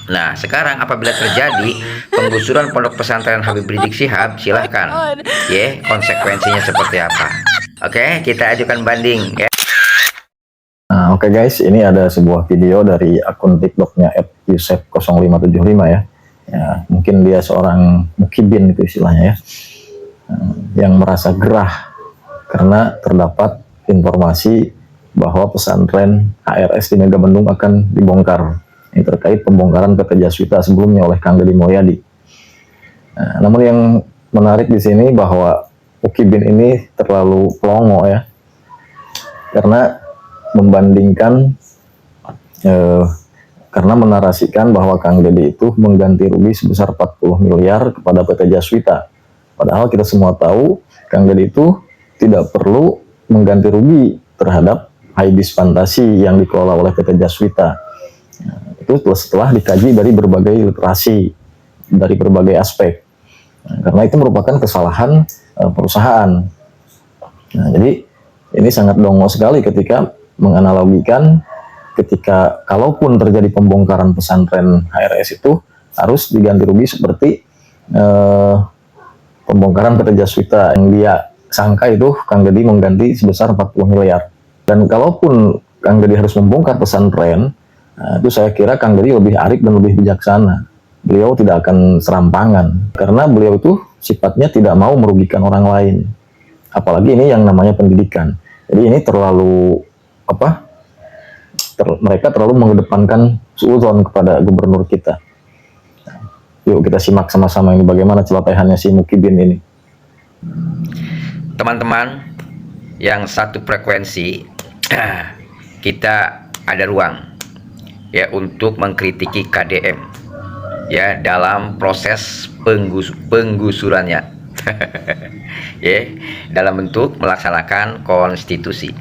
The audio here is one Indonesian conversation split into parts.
Nah, sekarang apabila terjadi penggusuran pondok pesantren Habib Rizik Syihab, silahkan. Ya, konsekuensinya seperti apa? Oke, kita ajukan banding ya. Nah, oke guys, ini ada sebuah video dari akun TikToknya @yusef0575 ya. Ya, mungkin dia seorang mukibin itu istilahnya ya, yang merasa gerah karena terdapat informasi bahwa pesantren HRS di Megamendung akan dibongkar. Ini terkait pembongkaran PT Jaswita sebelumnya oleh Kang Deddy Mulyadi. Nah, namun yang menarik di sini bahwa mukibin ini terlalu pelongo ya, karena membandingkan karena menarasikan bahwa Kang Deddy itu mengganti rugi sebesar 40 miliar kepada PT Jaswita. Padahal kita semua tahu Kang Deddy itu tidak perlu mengganti rugi terhadap Haibis Fantasi yang dikelola oleh PT Jaswita. Itu setelah dikaji dari berbagai literasi, dari berbagai aspek. Karena itu merupakan kesalahan perusahaan. Nah, jadi ini sangat dongo sekali ketika menganalogikan ketika kalaupun terjadi pembongkaran pesantren HRS itu harus diganti rugi seperti pembongkaran PT Jaswita yang dia sangka itu Kang Deddy mengganti sebesar 40 miliar. Dan kalaupun Kang Deddy harus membongkar pesantren, itu saya kira Kang Deddy lebih arif dan lebih bijaksana. Beliau tidak akan serampangan karena beliau itu sifatnya tidak mau merugikan orang lain. Apalagi ini yang namanya pendidikan. Jadi ini terlalu mereka terlalu mengedepankan suudzon kepada gubernur kita. Yuk kita simak sama-sama ini bagaimana celotehannya si Mukibin ini. Teman-teman yang satu frekuensi, kita ada ruang ya untuk mengkritiki KDM ya dalam proses penggusurannya ya, dalam bentuk melaksanakan konstitusi.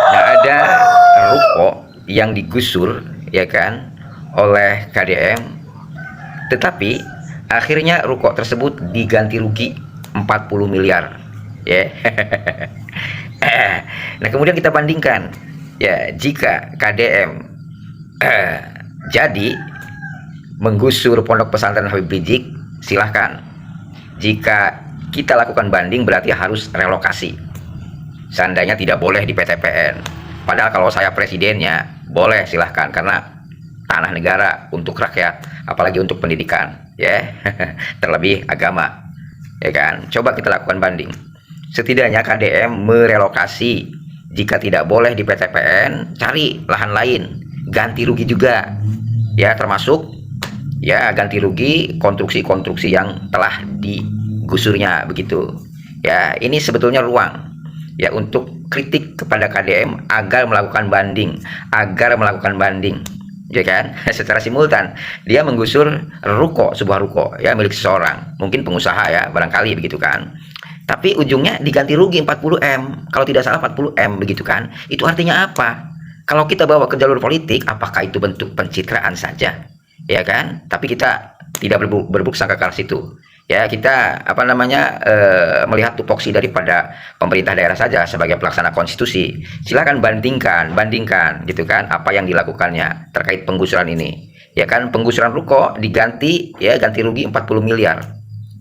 Nah, ada ruko yang digusur ya kan oleh KDM, tetapi akhirnya ruko tersebut diganti rugi 40 miliar ya. Nah, kemudian kita bandingkan ya, jika KDM jadi menggusur pondok pesantren Habib Rizik, silahkan. Jika kita lakukan banding berarti harus relokasi. Seandainya tidak boleh di PTPN. Padahal kalau saya presidennya boleh, silahkan, karena tanah negara untuk rakyat, apalagi untuk pendidikan ya. Terlebih agama ya kan. Coba kita lakukan banding. Setidaknya KDM merelokasi. Jika tidak boleh di PTPN, cari lahan lain, ganti rugi juga ya, termasuk ya ganti rugi konstruksi-konstruksi yang telah digusurnya begitu ya. Ini sebetulnya ruang ya untuk kritik kepada KDM agar melakukan banding ya kan. Secara simultan dia menggusur ruko, sebuah ruko ya milik seseorang, mungkin pengusaha ya barangkali begitu kan, tapi ujungnya diganti rugi 40M, kalau tidak salah 40M begitu kan. Itu artinya apa? Kalau kita bawa ke jalur politik, apakah itu bentuk pencitraan saja ya kan? Tapi kita tidak berbuk sangka ke situ ya. Kita melihat tupoksi daripada pemerintah daerah saja sebagai pelaksana konstitusi. Silakan bandingkan gitu kan apa yang dilakukannya terkait penggusuran ini ya kan. Penggusuran ruko diganti ya, ganti rugi 40 miliar.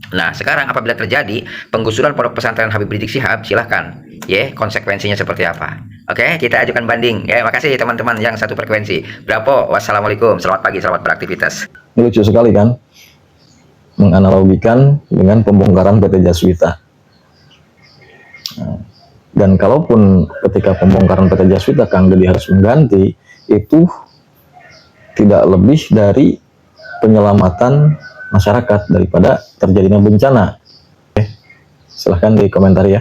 Nah, sekarang apabila terjadi penggusuran pondok pesantren Habib Rizik Syihab, silahkan ya, konsekuensinya seperti apa. Oke, kita ajukan banding ya. Makasih teman-teman yang satu frekuensi. Bravo, wassalamualaikum, selamat pagi, selamat beraktivitas. Ini lucu sekali kan, menganalogikan dengan pembongkaran PT Jaswita. Dan kalaupun ketika pembongkaran PT Jaswita Kang Deddy harus mengganti, itu tidak lebih dari penyelamatan masyarakat daripada terjadinya bencana. Silahkan di komentar ya.